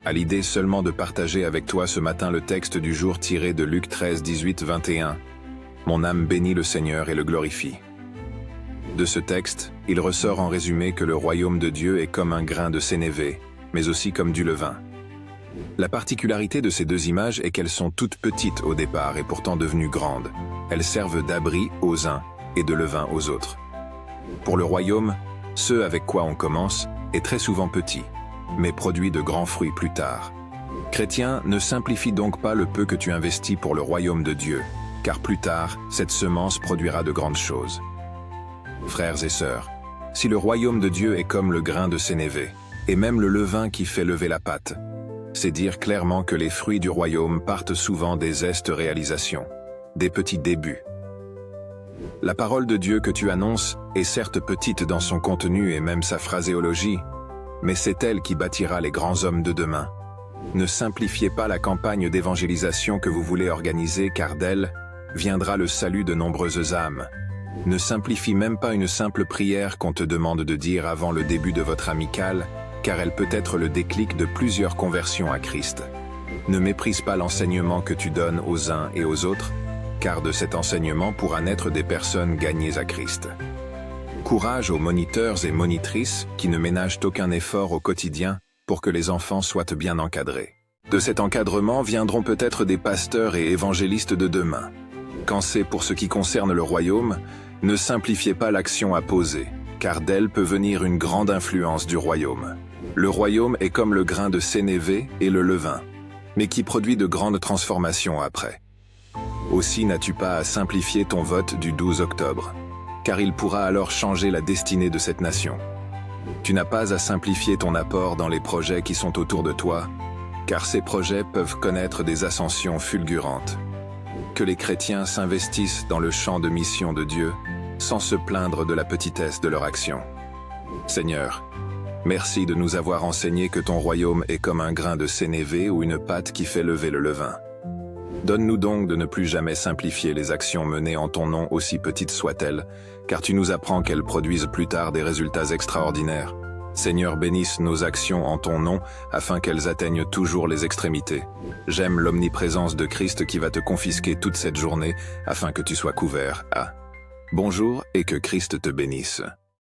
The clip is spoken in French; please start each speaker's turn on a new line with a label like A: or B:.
A: à l'idée seulement de partager avec toi ce matin le texte du jour tiré de Luc 13, 18, 21. Mon âme bénit le Seigneur et le glorifie. De ce texte, il ressort en résumé que le royaume de Dieu est comme un grain de sénévé, mais aussi comme du levain. La particularité de ces deux images est qu'elles sont toutes petites au départ et pourtant devenues grandes. Elles servent d'abri aux uns et de levain aux autres. Pour le royaume, ce avec quoi on commence est très souvent petit, mais produit de grands fruits plus tard. Chrétien, ne simplifie donc pas le peu que tu investis pour le royaume de Dieu, car plus tard, cette semence produira de grandes choses. Frères et sœurs, si le royaume de Dieu est comme le grain de sénévé, et même le levain qui fait lever la pâte, c'est dire clairement que les fruits du royaume partent souvent des zestes réalisations, des petits débuts. La parole de Dieu que tu annonces est certes petite dans son contenu et même sa phraséologie, mais c'est elle qui bâtira les grands hommes de demain. Ne simplifiez pas la campagne d'évangélisation que vous voulez organiser, car d'elle viendra le salut de nombreuses âmes. Ne simplifie même pas une simple prière qu'on te demande de dire avant le début de votre amicale, car elle peut être le déclic de plusieurs conversions à Christ. Ne méprise pas l'enseignement que tu donnes aux uns et aux autres, car de cet enseignement pourra naître des personnes gagnées à Christ. Courage aux moniteurs et monitrices qui ne ménagent aucun effort au quotidien pour que les enfants soient bien encadrés. De cet encadrement viendront peut-être des pasteurs et évangélistes de demain. Quand c'est pour ce qui concerne le royaume, ne simplifiez pas l'action à poser, car d'elle peut venir une grande influence du royaume. Le royaume est comme le grain de sénévé et le levain, mais qui produit de grandes transformations après. Aussi n'as-tu pas à simplifier ton vote du 12 octobre, car il pourra alors changer la destinée de cette nation. Tu n'as pas à simplifier ton apport dans les projets qui sont autour de toi, car ces projets peuvent connaître des ascensions fulgurantes. Que les chrétiens s'investissent dans le champ de mission de Dieu, sans se plaindre de la petitesse de leur action. Seigneur, merci de nous avoir enseigné que ton royaume est comme un grain de sénévé ou une pâte qui fait lever le levain. Donne-nous donc de ne plus jamais simplifier les actions menées en ton nom, aussi petites soient-elles, car tu nous apprends qu'elles produisent plus tard des résultats extraordinaires. Seigneur, bénisse nos actions en ton nom, afin qu'elles atteignent toujours les extrémités. J'aime l'omniprésence de Christ qui va te confisquer toute cette journée, afin que tu sois couvert. Bonjour et que Christ te bénisse.